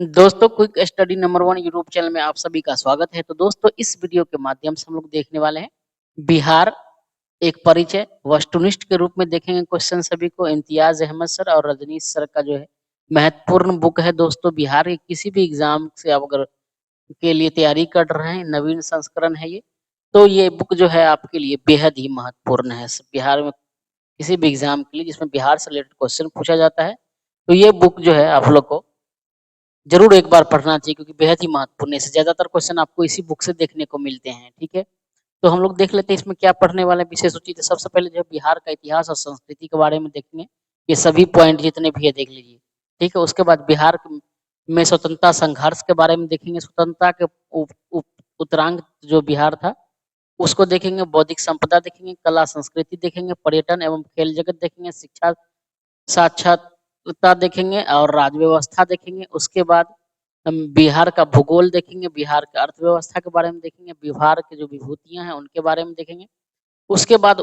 दोस्तों quick study number 1 YouTube channel में आप सभी का स्वागत है। तो दोस्तों इस वीडियो के माध्यम से हम लोग देखने वाले हैं बिहार एक परिचय। वस्तुनिष्ठ के रूप में देखेंगे क्वेश्चन सभी को। इम्तियाज अहमद सर और रजनीश सर का जो है महत्वपूर्ण बुक है दोस्तों। बिहार के किसी भी एग्जाम से आप अगर के लिए तैयारी कर रहे हैं, नवीन संस्करण है ये, तो ये बुक जो है आपके लिए बेहद ही महत्वपूर्ण है। बिहार में किसी भी एग्जाम के लिए जिसमें बिहार से रिलेटेड क्वेश्चन पूछा जाता है, तो ये बुक जो है आप लोग को जरूर एक बार पढ़ना चाहिए, क्योंकि बेहद ही महत्वपूर्ण है। इससे ज्यादातर क्वेश्चन आपको इसी बुक से देखने को मिलते हैं। ठीक है, तो हम लोग देख लेते हैं इसमें क्या पढ़ने वाले विशेष सूची। तो सबसे पहले जो है बिहार का इतिहास और संस्कृति के बारे में देखेंगे। ये सभी पॉइंट जितने भी है देख लीजिए। ठीक है, उसके बाद बिहार में स्वतंत्रता संघर्ष के बारे में देखेंगे। स्वतंत्रता के उत्तरांग जो बिहार था उसको देखेंगे। बौद्धिक संपदा देखेंगे, कला संस्कृति देखेंगे, पर्यटन एवं खेल जगत देखेंगे, शिक्षा साक्षरता देखेंगे और राज्य व्यवस्था देखेंगे। उसके बाद हम बिहार का भूगोल देखेंगे, बिहार की अर्थव्यवस्था के बारे में देखेंगे, बिहार की जो विभूतियां हैं उनके बारे में देखेंगे। उसके बाद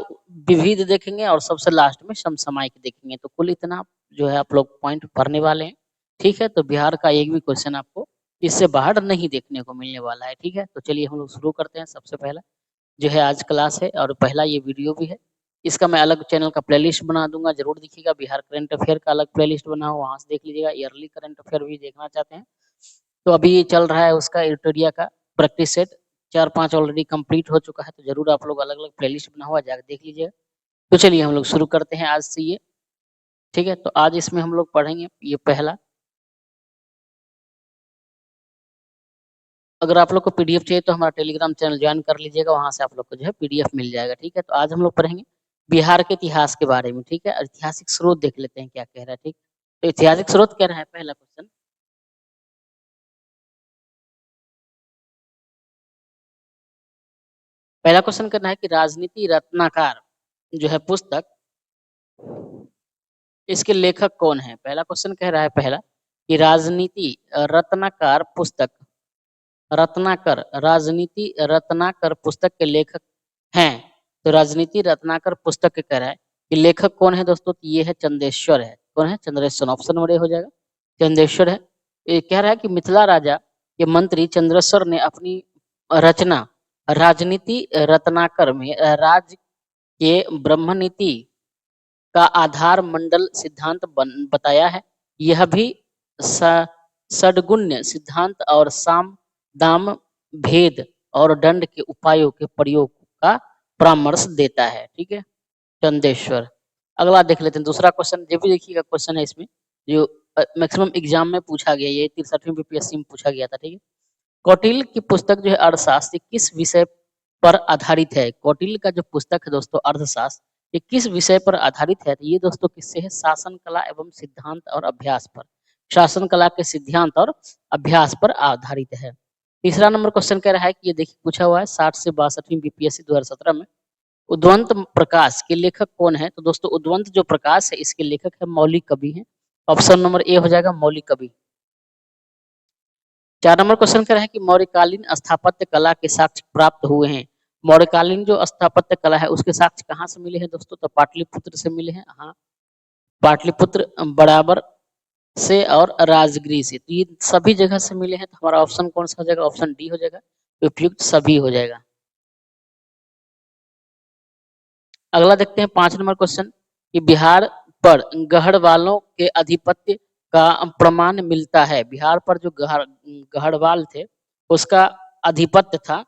विविध देखेंगे और सबसे लास्ट में समसामयिक देखेंगे। तो कुल इतना जो है आप लोग पॉइंट भरने वाले हैं। ठीक है, तो बिहार का एक भी क्वेश्चन आपको इससे बाहर नहीं देखने को मिलने वाला है। ठीक है, तो चलिए हम लोग शुरू करते हैं। सबसे पहला जो है आज क्लास है और पहला ये वीडियो भी है। इसका मैं अलग चैनल का प्लेलिस्ट बना दूंगा, जरूर देखिएगा। बिहार करंट अफेयर का अलग प्लेलिस्ट बना हो, वहां से देख लीजिएगा। ईयरली करंट अफेयर भी देखना चाहते हैं तो अभी ये चल रहा है उसका एडिटोरिया का प्रैक्टिस सेट 4-5 ऑलरेडी कंप्लीट हो चुका है। तो जरूर आप लोग अलग अलग प्लेलिस्ट बना हुआ जाकर देख लीजिएगा। तो चलिए हम लोग शुरू करते हैं आज से ये। ठीक है, तो आज इसमें हम लोग पढ़ेंगे ये पहला। अगर आप लोग को पीडीएफ चाहिए तो हमारा टेलीग्राम चैनल ज्वाइन कर लीजिएगा, वहां से आप लोग को जो है पीडीएफ मिल जाएगा। ठीक है, तो आज हम लोग पढ़ेंगे बिहार के इतिहास के बारे में। ठीक है, ऐतिहासिक स्रोत देख लेते हैं क्या कह रहा है। ठीक, तो ऐतिहासिक स्रोत कह रहा है पहला क्वेश्चन। पहला क्वेश्चन करना है कि राजनीति रत्नाकर जो है पुस्तक, इसके लेखक कौन है। पहला क्वेश्चन कह रहा है पहला कि राजनीति रत्नाकर पुस्तक, रत्नाकर राजनीति रत्नाकर पुस्तक के लेखक हैं। तो राजनीति रत्नाकर पुस्तक के कह रहा है कि लेखक कौन है दोस्तों। तो ये है चंदेश्वर है। कौन है? चंद्रेश्वर। ऑप्शन नंबर ए हो जाएगा, चंदेश्वर है। ये कह रहा है कि मिथिला राजा के मंत्री चंद्रेश्वर ने अपनी रचना राजनीति रत्नाकर में राज के ब्रह्मनीति का आधार मंडल सिद्धांत बताया है। यह भी षड्गुण्य सिद्धांत और साम दाम भेद और दंड के उपायों के प्रयोग का परामर्श देता है। ठीक है, चंदेश्वर। अगला देख लेते हैं दूसरा क्वेश्चन। जो भी देखिएगा क्वेश्चन है इसमें जो मैक्सिमम एग्जाम में पूछा गया, ये 63वीं बीपीएससी में पूछा गया था। ठीक है, कौटिल्य की पुस्तक जो है अर्थशास्त्र किस विषय पर आधारित है। कौटिल्य का जो पुस्तक है दोस्तों अर्थशास्त्र, ये किस विषय पर आधारित है। तो ये दोस्तों किससे है? शासन कला एवं सिद्धांत और अभ्यास पर। शासन कला के सिद्धांत और अभ्यास पर आधारित है। तीसरा नंबर क्वेश्चन कह रहा है कि ये देखिए पूछा हुआ है 60 से 62वीं बीपीएससी 2017 में, उद्वंत प्रकाश के लेखक कौन है। तो दोस्तों उद्वंत जो प्रकाश है इसके लेखक है मौलिक कवि है। ऑप्शन नंबर ए हो जाएगा, मौलिक कवि। 4 नंबर क्वेश्चन कह रहा है कि मौर्यकालीन स्थापत्य कला के साक्ष्य प्राप्त हुए हैं। मौर्यकालीन जो स्थापत्य कला है उसके साक्ष्य कहाँ से मिले हैं दोस्तों। तो पाटलिपुत्र से मिले हैं। हाँ, पाटलिपुत्र बराबर से और राजगृह से, तो ये सभी जगह से मिले हैं। तो हमारा ऑप्शन कौन सा हो जाएगा? ऑप्शन डी हो जाएगा, उपयुक्त सभी हो जाएगा। अगला देखते हैं 5 नंबर क्वेश्चन कि बिहार पर गढ़वालों के अधिपत्य का प्रमाण मिलता है। बिहार पर जो गढ़वाल थे उसका अधिपत्य था,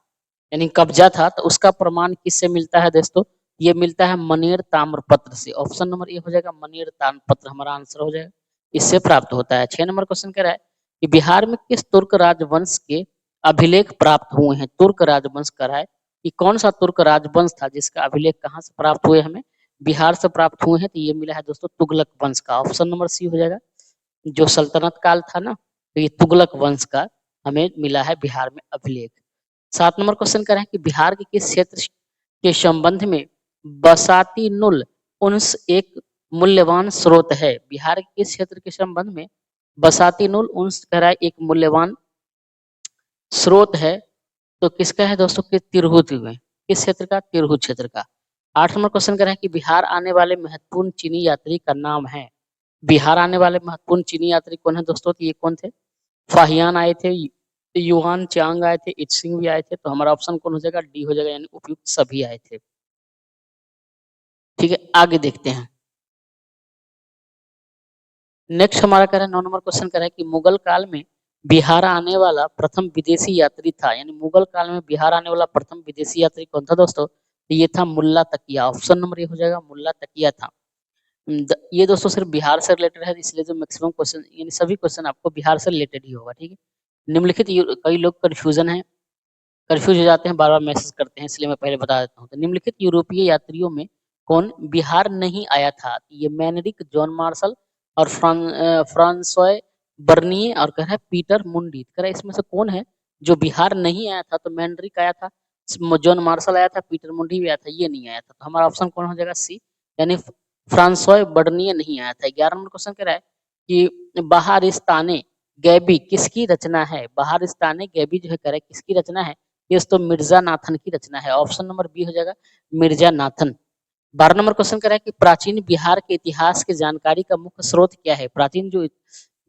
यानी कब्जा था, तो उसका प्रमाण किससे मिलता है दोस्तों। ये मिलता है मनेर ताम्रपत्र से। ऑप्शन नंबर ए हो जाएगा, मनेर ताम्रपत्र हमारा आंसर हो जाएगा, इससे प्राप्त होता है। 6 नंबर क्वेश्चन कह रहा है कि बिहार में किस तुर्क राजवंश के अभिलेख प्राप्त हुए हैं। तुर्क राजवंश कह रहा है कि कौन सा तुर्क राजवंश था जिसका अभिलेख कहाँ से प्राप्त हुए, हमें बिहार से प्राप्त हुए हैं। तो ये मिला है दोस्तों तुगलक वंश का। ऑप्शन नंबर सी हो जाएगा, जो सल्तनत काल था ना, तो ये तुगलक वंश का हमें मिला है बिहार में अभिलेख। 7 नंबर क्वेश्चन कर रहे हैं कि बिहार के किस क्षेत्र के संबंध में बसाती नुल उन्स एक मूल्यवान स्रोत है। बिहार के किस क्षेत्र के संबंध में बसाती नुल उन्स कह रहा है एक मूल्यवान स्रोत है। तो किसका है दोस्तों कि तिरहुत में। किस क्षेत्र का? तिरहुत क्षेत्र का। 8 नंबर क्वेश्चन कर रहे हैं कि बिहार आने वाले महत्वपूर्ण चीनी यात्री का नाम है। बिहार आने वाले महत्वपूर्ण चीनी यात्री कौन है दोस्तों। तो ये कौन थे? फाहियान आए थे, युआन चांग आए थे, इत्सिंग भी आए थे। तो हमारा ऑप्शन कौन हो जाएगा? डी हो जाएगा, यानी उपयुक्त सभी आए थे। ठीक है, आगे देखते हैं। नेक्स्ट हमारा कह रहा है 9 नंबर क्वेश्चन कह रहा है कि मुगल काल में बिहार आने वाला प्रथम विदेशी यात्री था, यानी मुगल काल में बिहार आने वाला प्रथम विदेशी यात्री कौन था दोस्तों? तो ये था मुल्ला तकिया। ऑप्शन नंबर ये हो जाएगा, मुल्ला तकिया था। ये दोस्तों सिर्फ बिहार से रिलेटेड है, इसलिए जो मैक्सिमम क्वेश्चन यानी सभी क्वेश्चन आपको बिहार से रिलेटेड ही होगा। ठीक है, निम्नलिखित कई लोग कंफ्यूजन है, कंफ्यूज हो जाते हैं, बार बार मैसेज करते हैं, इसलिए मैं पहले बता देता हूँ। तो निम्नलिखित यूरोपीय यात्रियों में कौन बिहार नहीं आया था? ये मैनरिक, जॉन मार्शल और फ्रांसॉय बर्निए और कह रहा है पीटर मुंडी। कह रहा है इसमें से कौन है जो बिहार नहीं आया था? तो मैनरिक आया था, जॉन मार्शल आया था, पीटर मुंडी भी आया था, ये नहीं आया था। तो हमारा ऑप्शन कौन हो जाएगा? सी, यानी फ्रांसॉय बर्निए नहीं आया था। 11 नंबर क्वेश्चन कह रहा है कि बहारिस्ताने गैबी किसकी रचना है? बहारिस्ताने गैबी जो है कह रहा है किसकी रचना है? ये तो मिर्जा नाथन की रचना है। ऑप्शन नंबर बी हो जाएगा, मिर्जा नाथन। 12 नंबर क्वेश्चन कर रहा है कि प्राचीन बिहार के इतिहास की जानकारी का मुख्य स्रोत क्या है? प्राचीन जो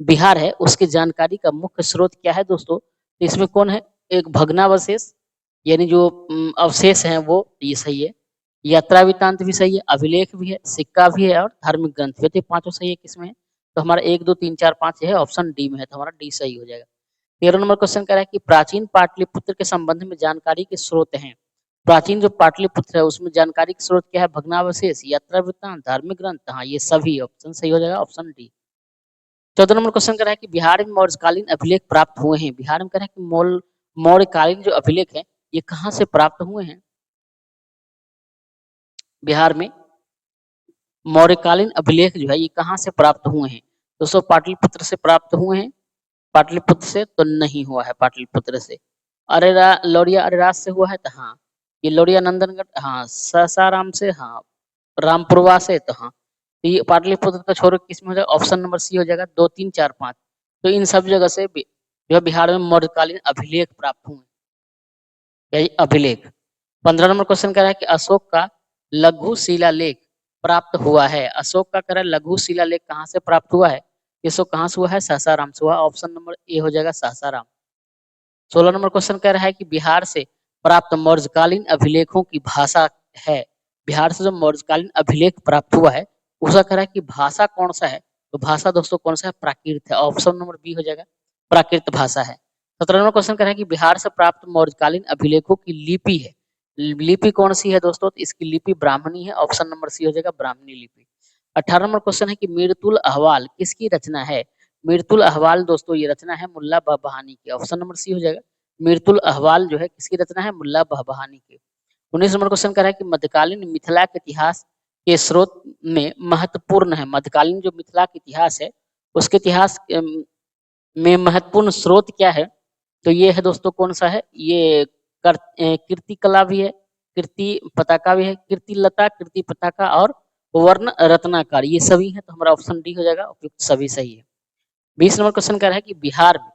बिहार है उसकी जानकारी का मुख्य स्रोत क्या है दोस्तों? तो इसमें कौन है? एक भग्नावशेष, यानी जो अवशेष हैं वो, ये सही है। यात्रा वृत्तांत भी सही है, अभिलेख भी है, सिक्का भी है और धार्मिक ग्रंथ भी है। तो ये पांचों सही है। किसमें है? तो हमारा 1 2 3 4 5 है, ऑप्शन डी में है। तो हमारा डी सही हो जाएगा। 13 नंबर क्वेश्चन कह रहा है कि प्राचीन पाटलिपुत्र के संबंध में जानकारी के स्रोत हैं। प्राचीन जो पाटलिपुत्र है उसमें जानकारी के स्रोत क्या है? भग्नावशेष, यात्रा वृत्तांत, धार्मिक ग्रंथ। हाँ, ये सभी ऑप्शन सही हो जाएगा, ऑप्शन डी। 14 नंबर क्वेश्चन कह रहा है कि बिहार में मौर्यकालीन अभिलेख प्राप्त हुए हैं। बिहार में कह रहा है कि मौर्यकालीन जो अभिलेख है ये कहाँ से प्राप्त हुए हैं? बिहार में मौर्यकालीन अभिलेख जो है ये कहाँ से प्राप्त हुए हैं? दोस्तों पाटलिपुत्र से प्राप्त हुए हैं। पाटलिपुत्र से तो नहीं हुआ है, पाटलिपुत्र से अरेरा लौरिया अरेराज से हुआ है। तो हाँ, ये लौरिया नंदनगढ़, हाँ सासाराम से, हाँ रामपुरवा से। तो हाँ, तो ये पाटलिपुत्र तो छोड़ के किसमें हो जाएगा? ऑप्शन नंबर सी हो जाएगा, 2 3 4 5। तो इन सब जगह से जो है बिहार में मौर्यकालीन अभिलेख प्राप्त हुए, यही अभिलेख। 15 नंबर क्वेश्चन कह रहा है कि अशोक का लघु शिलालेख प्राप्त हुआ है। अशोक का कह रहा है लघु शिलालेख कहाँ से प्राप्त हुआ है? ये सो कहाँ से हुआ है? सासाराम से हुआ। ऑप्शन नंबर ए हो जाएगा, सासाराम। 16 नंबर क्वेश्चन कह रहा है कि बिहार से प्राप्त मौर्यकालीन अभिलेखों की भाषा है। बिहार से जो मौर्यकालीन अभिलेख प्राप्त हुआ है उसका कह रहा है कि भाषा कौन सा है? तो भाषा दोस्तों कौन सा है? प्राकृत है। ऑप्शन नंबर बी हो जाएगा, प्राकृत भाषा है। 17 नंबर क्वेश्चन कह रहा है कि बिहार से प्राप्त मौर्यकालीन अभिलेखों की लिपि है। लिपि कौन सी है दोस्तों? तो इसकी लिपि ब्राह्मणी है। ऑप्शन नंबर सी हो जाएगा, ब्राह्मणी लिपि। 18 नंबर क्वेश्चन है कि मीरतुल अहवाल किसकी रचना है? मीरतुल अहवाल दोस्तों ये रचना है मुल्ला बहानी की। ऑप्शन नंबर सी हो जाएगा, मीरतुल अहवाल जो है किसकी रचना है? मुल्ला बहानी की। 19 नंबर क्वेश्चन कर रहा है कि मध्यकालीन मिथिला के इतिहास के स्रोत में महत्वपूर्ण है। मध्यकालीन जो मिथिला का इतिहास है उसके इतिहास में महत्वपूर्ण स्रोत क्या है? तो ये है दोस्तों, कौन सा है? ये कीर्ति कला भी है, कीर्ति पताका भी है, कीर्ति लता, कीर्ति पताका और वर्ण रत्नाकर, ये सभी है। तो हमारा ऑप्शन डी हो जाएगा, उपयुक्त सभी सही है। 20 नंबर क्वेश्चन कह रहा है कि बिहार में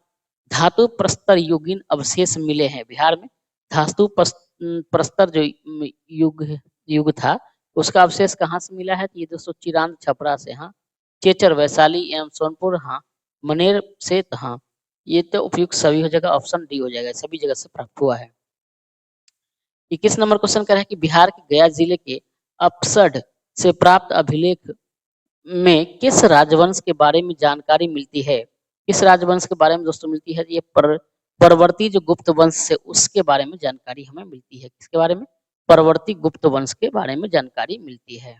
धातु प्रस्तर युगीन अवशेष मिले हैं। बिहार में धातु प्रस्तर जो युग युग था उसका अवशेष कहाँ से मिला है? तो ये दोस्तों चिरांद छपरा से, हाँ चेचर वैशाली एवं सोनपुर, हाँ मनेर से। तो हाँ, ये तो उपयुक्त सभी हो जाएगा, ऑप्शन डी हो जाएगा, सभी जगह से प्राप्त हुआ है। 21 नंबर क्वेश्चन कह रहा है कि बिहार के गया जिले के अपसड से प्राप्त अभिलेख में किस राजवंश के बारे में जानकारी मिलती है? किस राजवंश के बारे में दोस्तों मिलती है? ये परवर्ती जो गुप्त वंश से उसके बारे में जानकारी हमें मिलती है। किसके बारे में? परवर्ती गुप्त वंश के बारे में जानकारी मिलती है।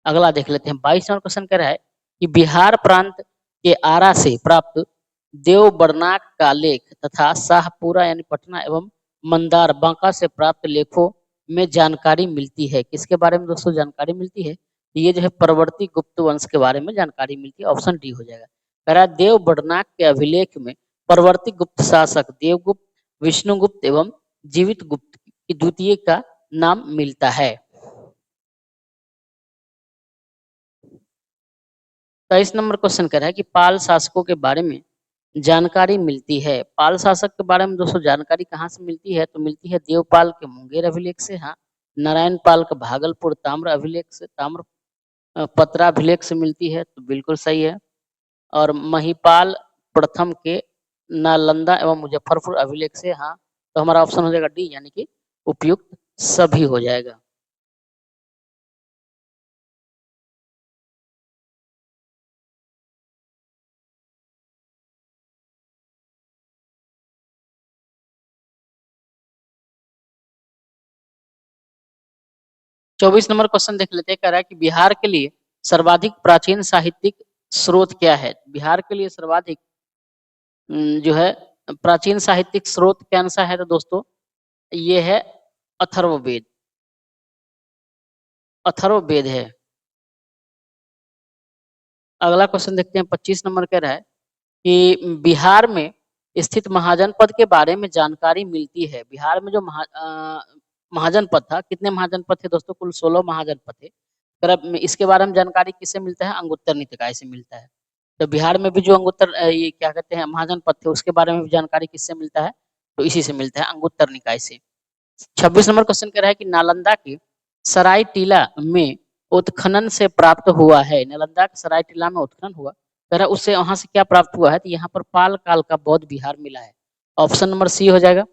अगला देख लेते हैं। 22 नंबर क्वेश्चन कह रहा है कि बिहार प्रांत के आरा से प्राप्त देवबरनाक का लेख तथा शाहपुरा यानी पटना एवं मंदार बांका से प्राप्त लेखों में जानकारी मिलती है। किसके बारे में दोस्तों जानकारी मिलती है? ये जो है परवर्ती गुप्त वंश के बारे में जानकारी मिलती है। ऑप्शन डी हो जाएगा। कह रहा है देवबरनाक के अभिलेख में परवर्ती गुप्त शासक देवगुप्त, विष्णुगुप्त एवं जीवित गुप्त की द्वितीय का नाम मिलता है। 23 नंबर क्वेश्चन कह रहा है कि पाल शासकों के बारे में जानकारी मिलती है। पाल शासक के बारे में दोस्तों जानकारी कहाँ से मिलती है? तो मिलती है देवपाल के मुंगेर अभिलेख से, हाँ नारायण पाल का भागलपुर ताम्र अभिलेख से, ताम्र पत्रा अभिलेख से मिलती है। तो बिल्कुल सही है। और महिपाल प्रथम के नालंदा एवं मुजफ्फरपुर अभिलेख से। हाँ, तो हमारा ऑप्शन हो जाएगा डी, यानी कि उपयुक्त सभी हो जाएगा। चौबीस नंबर क्वेश्चन देख लेते हैं। कह रहा है कि बिहार के लिए सर्वाधिक प्राचीन साहित्यिक स्रोत क्या है? बिहार के लिए सर्वाधिक जो है प्राचीन साहित्यिक स्रोत कौन सा है? तो दोस्तों ये है अथर्ववेद। अथर्ववेद है। अगला क्वेश्चन देखते हैं। 25 नंबर कह रहा है कि बिहार में स्थित महाजनपद के बारे में जानकारी मिलती है। बिहार में जो महाजनपद था, कितने महाजनपद थे दोस्तों? कुल 16 महाजनपद थे। पर अब इसके बारे में जानकारी किससे मिलता है? अंगुत्तर निकाय से मिलता है। तो बिहार में भी जो अंगुत्तर ये क्या कहते हैं महाजनपद थे, उसके बारे में भी जानकारी किससे मिलता है? तो इसी से मिलता है, अंगुत्तर निकाय से। 26 नंबर क्वेश्चन कह रहा है कि नालंदा के सराय टीला में उत्खनन से प्राप्त हुआ है। नालंदा के सराय टीला में उत्खनन हुआ, कह रहा है उससे वहां से क्या प्राप्त हुआ है? तो यहाँ पर पाल काल का बौद्ध विहार मिला है। ऑप्शन नंबर सी हो जाएगा,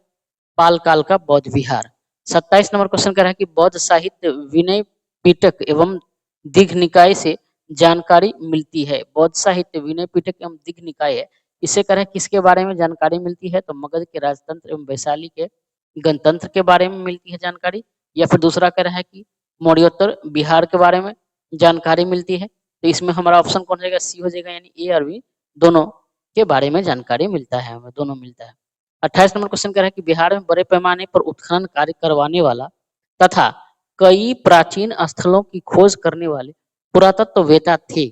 पाल काल का बौद्ध विहार। 27 नंबर क्वेश्चन कह रहा है कि बौद्ध साहित्य विनय पिटक एवं दीघ निकाय से जानकारी मिलती है। बौद्ध साहित्य विनय पिटक एवं दीघ निकाय है। इससे कह रहा है किसके बारे में जानकारी मिलती है? तो मगध के राजतंत्र एवं वैशाली के गणतंत्र के बारे में मिलती है जानकारी। या फिर दूसरा कह रहा है कि मौर्योत्तर बिहार के बारे में जानकारी मिलती है। तो इसमें हमारा ऑप्शन कौन हो जाएगा? सी हो जाएगा, यानी ए और बी दोनों के बारे में जानकारी मिलता है, हमें दोनों मिलता है। 28 नंबर क्वेश्चन कह रहा है कि बिहार में बड़े पैमाने पर उत्खनन कार्य करवाने वाला तथा कई प्राचीन स्थलों की खोज करने वाले पुरातत्ववेता थे।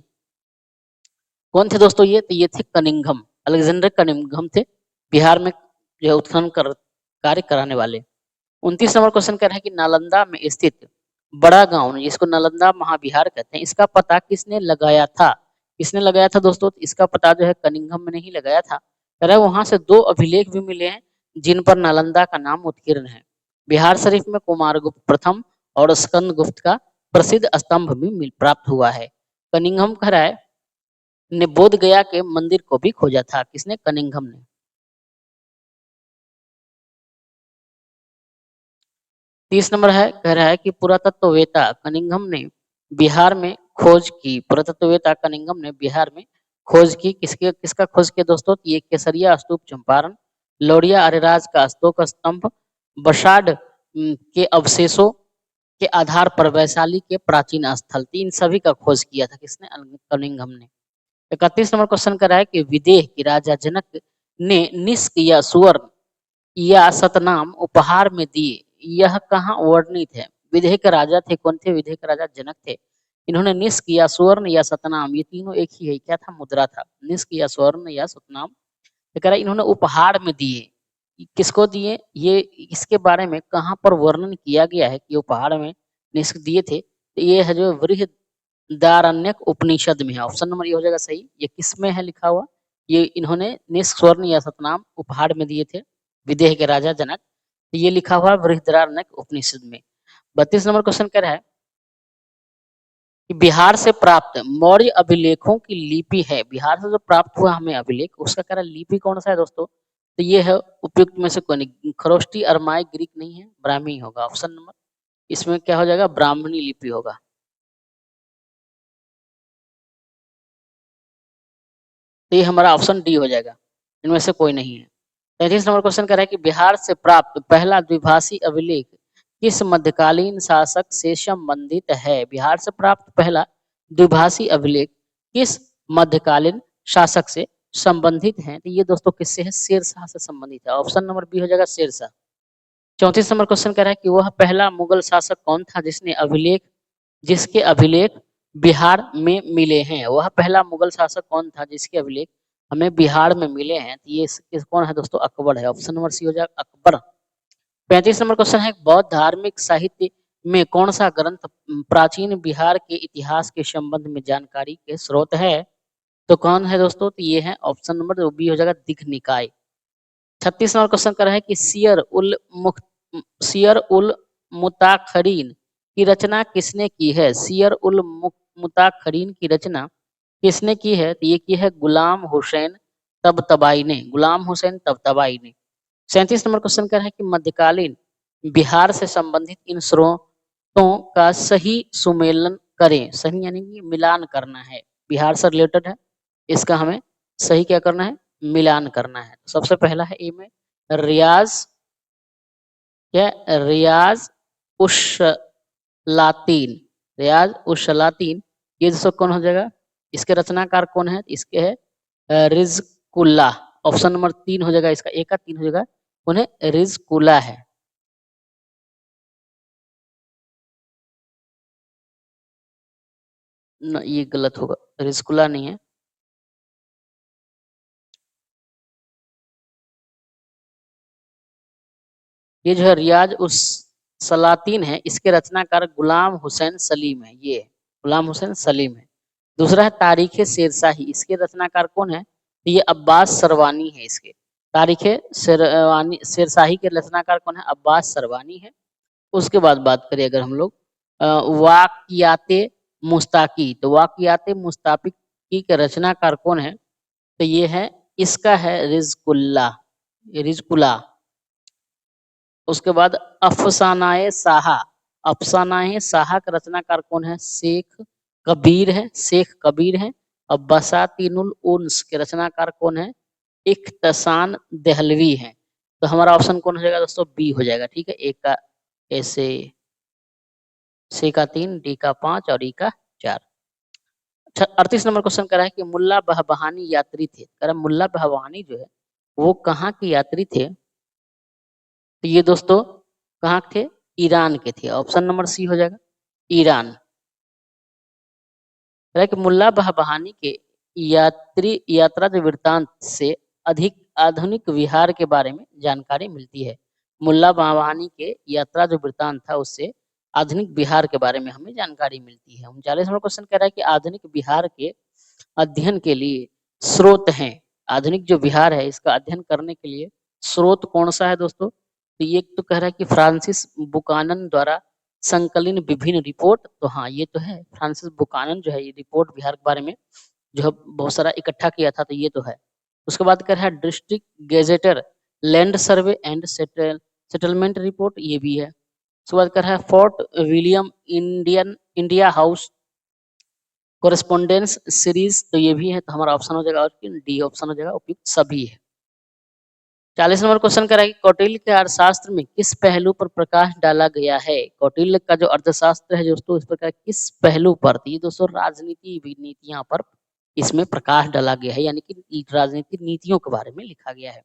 कौन थे दोस्तों ये? तो ये थे कनिंघम, अलेक्जेंडर कनिंघम थे बिहार में जो है उत्खनन कार्य कराने वाले। 29 नंबर क्वेश्चन कह रहा है कि नालंदा में स्थित बड़ा गांव, जिसको नालंदा महाविहार कहते हैं, इसका पता किसने लगाया था? किसने लगाया था दोस्तों? तो इसका पता जो है कनिंघम ने ही लगाया था। कह रहा है वहां से 2 अभिलेख भी मिले हैं जिन पर नालंदा का नाम उत्कीर्ण है। बिहार शरीफ में कुमारगुप्त प्रथम और स्कंद गुप्त का प्रसिद्ध स्तंभ भी प्राप्त हुआ है। कनिंघम कह रहा है ने बोध गया के मंदिर को भी खोजा था। किसने? कनिंघम ने। 30 नंबर है, कह रहा है कि पुरातत्ववेता कनिंघम ने बिहार में खोज की। पुरातत्ववेता कनिंघम ने बिहार में खोज की। किसका खोज किया दोस्तों? ये केसरिया स्तूप चंपारण, लौरिया अरेराज का अशोक स्तंभ, बसाड के अवशेषों के आधार पर वैशाली के प्राचीन स्थल, इन सभी का खोज किया था किसने? कनिंघम ने। 31 नंबर क्वेश्चन कर रहा है कि विदेह के राजा जनक ने निष्क या सुवर्ण या सतनाम उपहार में दिए, यह कहाँ वर्णित है? विदेह के राजा थे, कौन थे? विदेह के राजा जनक थे। इन्होंने निष्क या सुवर्ण या सतनाम, ये तीनों एक ही है, क्या था? मुद्रा था। निष्क या स्वर्ण या सतनाम, तो कह रहा है इन्होंने उपहार में दिए। किसको दिए? ये इसके बारे में कहाँ पर वर्णन किया गया है कि उपहार में निष्क दिए थे? तो ये है जो बृहदारण्यक उपनिषद में है। ऑप्शन नंबर ये हो जाएगा सही। ये किस में है लिखा हुआ? ये इन्होंने निष्क स्वर्ण या सतनाम उपहार में दिए थे विदेह के राजा जनक। तो ये लिखा हुआ बृहदारण्यक उपनिषद में। 32 नंबर क्वेश्चन कह रहा है कि बिहार से प्राप्त मौर्य अभिलेखों की लिपि है। बिहार से जो प्राप्त हुआ हमें अभिलेख, उसका कह रहा है लिपि कौन सा है दोस्तों? तो ये है उपयुक्त में से कोई नहीं। खरोष्टी, अरमाई, ग्रीक नहीं है, ब्राह्मी होगा। ऑप्शन नंबर इसमें क्या हो जाएगा? ब्राह्मणी लिपि होगा। तो ये हमारा ऑप्शन डी हो जाएगा, इनमें से कोई नहीं है। 33 नंबर क्वेश्चन कह रहा है कि बिहार से प्राप्त पहला द्विभाषी अभिलेख किस मध्यकालीन शासक से संबंधित है? बिहार से प्राप्त पहला द्विभाषी अभिलेख किस मध्यकालीन शासक से संबंधित है? तो ये दोस्तों किससे है? शेरशाह से संबंधित है। ऑप्शन नंबर बी हो जाएगा शेरशाह। 34 नंबर क्वेश्चन कह रहा है कि वह पहला मुगल शासक कौन था जिसके अभिलेख बिहार में मिले हैं? वह पहला मुगल शासक कौन था जिसके अभिलेख हमें बिहार में मिले हैं? तो ये कौन है दोस्तों? अकबर है। ऑप्शन नंबर सी हो जाएगा, अकबर। 35 नंबर क्वेश्चन है बौद्ध धार्मिक साहित्य में कौन सा ग्रंथ प्राचीन बिहार के इतिहास के संबंध में जानकारी के स्रोत है? तो कौन है दोस्तों? तो ये है ऑप्शन नंबर बी हो जाएगा, दीघ निकाय। 36 नंबर क्वेश्चन कर रहा है कि सियर उल मुताखरीन की रचना किसने की है? सियर उल मुताखरीन की रचना किसने की है? तो ये की है गुलाम हुसैन तबतबाई ने, गुलाम हुसैन तबतबाई ने। 37 नंबर क्वेश्चन कह रहा है कि मध्यकालीन बिहार से संबंधित इन स्रोतों का सही सुमेलन करें। सही यानी कि मिलान करना है, बिहार से रिलेटेड है, इसका हमें सही क्या करना है, मिलान करना है। सबसे पहला है ए में रियाज, क्या रियाज उश लातीन, रियाज उश लातीन, ये दोस्तों कौन हो जाएगा, इसके रचनाकार कौन है, इसके है रिजकुल्ला। ऑप्शन नंबर 3 हो जाएगा, इसका एक का 3 हो जाएगा, उन्हें रिजकुल्ला है। न, ये गलत होगा, रिजकुल्ला नहीं है। ये जो है रियाज उस सलातीन है, इसके रचनाकार गुलाम हुसैन सलीम है, ये गुलाम हुसैन सलीम है। दूसरा है तारीख शेरशाही, इसके रचनाकार कौन है, तो ये अब्बास सरवानी है। इसके तारीख शेरशाही के रचनाकार कौन है, अब्बास सरवानी है। उसके बाद बात करें अगर हम लोग वाकियाते मुस्ताकी, तो वाकियाते मुस्ताकी के रचनाकार कौन है, तो ये है, इसका है रिजकुल्ला, रिजकुल्ला। उसके बाद अफसानाए साहा, अफसानाए साहा का रचनाकार कौन है, शेख कबीर है, शेख कबीर है। और बसातीनुल उन्स के रचनाकार कौन है, इख्तसान दहलवी है। तो हमारा ऑप्शन कौन हो जाएगा दोस्तों, बी हो जाएगा। ठीक है, एक का ऐसे, सी का 3, डी का 5 और ई का 4। 38 नंबर क्वेश्चन कर रहा है कि मुल्ला बहबहानी यात्री थे। कह रहा मुल्ला बहबहानी जो है वो कहाँ के यात्री थे, तो ये दोस्तों कहाँ थे, ईरान के थे। ऑप्शन नंबर सी हो जाएगा, ईरान। कि मुल्ला बहबहानी के यात्रा जो वृत्तांत से अधिक आधुनिक विहार के बारे में जानकारी मिलती है। मुल्ला बहबहानी के यात्रा जो वृत्तांत था उससे आधुनिक बिहार के बारे में हमें जानकारी मिलती है। 39 नंबर क्वेश्चन कह रहा है कि आधुनिक बिहार के अध्ययन के लिए स्रोत हैं। आधुनिक जो बिहार है इसका अध्ययन करने के लिए स्रोत कौन सा है दोस्तों, तो ये तो कह रहा है कि फ्रांसिस बुकानन द्वारा संकलित विभिन्न रिपोर्ट। तो हाँ ये तो है, फ्रांसिस बुकानन जो है ये रिपोर्ट बिहार के बारे में जो है बहुत सारा इकट्ठा किया था, तो ये तो है। उसके बाद कह रहा है district gazetteer land survey and settlement report, ये भी है। उसके बाद कह रहा है Fort William India House correspondence series, तो ये भी है। तो हमारा ऑप्शन हो जाएगा और डी ऑप्शन हो जाएगा, उपयुक्त सभी है। 40 नंबर क्वेश्चन कर रहा है कि कौटिल्य के अर्थशास्त्र में किस पहलू पर प्रकाश डाला गया है। कौटिल्य का जो अर्थशास्त्र है दोस्तों इस प्रकार किस पहलू पर, ये दोस्तों राजनीति नीतियां पर इसमें प्रकाश डाला गया है, यानी कि राजनीतिक नीतियों के बारे में लिखा गया है।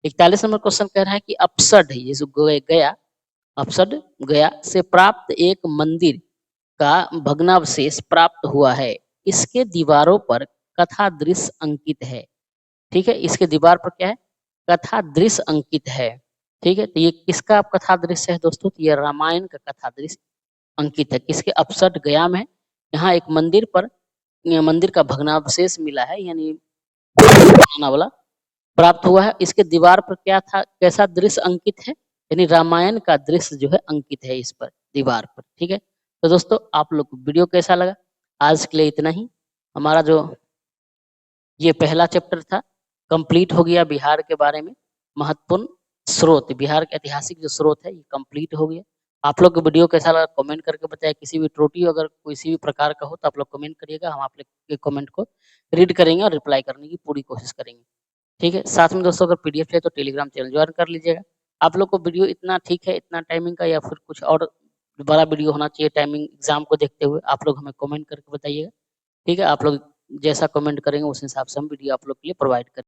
41 नंबर क्वेश्चन कह रहा है कि अपसड है, ये जो गया, अपसड गया से प्राप्त एक मंदिर का भग्नावशेष प्राप्त हुआ है, इसके दीवारों पर कथा दृश्य अंकित है। ठीक है, इसके दीवार पर क्या है, कथा दृश्य अंकित है। ठीक है, तो ये किसका कथा दृश्य है दोस्तों, तो ये रामायण का कथा दृश्य अंकित है। किसके, अपसट गया में यहाँ एक मंदिर पर मंदिर का भग्नावशेष मिला है, यानी वाला प्राप्त हुआ है। इसके दीवार पर क्या था, कैसा दृश्य अंकित है, यानी रामायण का दृश्य जो है अंकित है इस पर दीवार पर। ठीक है, तो दोस्तों आप लोग को वीडियो कैसा लगा, आज के लिए इतना ही। हमारा जो ये पहला चैप्टर था कंप्लीट हो गया, बिहार के बारे में महत्वपूर्ण स्रोत, बिहार के ऐतिहासिक जो स्रोत है ये कंप्लीट हो गया। आप लोग को वीडियो कैसा लगा कमेंट करके बताइए। किसी भी त्रुटि अगर किसी भी प्रकार का हो तो आप लोग कमेंट करिएगा, हम आप लोग के कमेंट को रीड करेंगे और रिप्लाई करने की पूरी कोशिश करेंगे। ठीक है, साथ में दोस्तों अगर पीडीएफ चाहिए तो टेलीग्राम चैनल ज्वाइन कर लीजिएगा। आप लोग को वीडियो इतना ठीक है, इतना टाइमिंग का, या फिर कुछ और बड़ा वीडियो होना चाहिए टाइमिंग एग्जाम को देखते हुए, आप लोग हमें कमेंट करके बताइएगा। ठीक है, आप लोग जैसा कमेंट करेंगे उस हिसाब से हम वीडियो आप लोग के लिए प्रोवाइड करेंगे।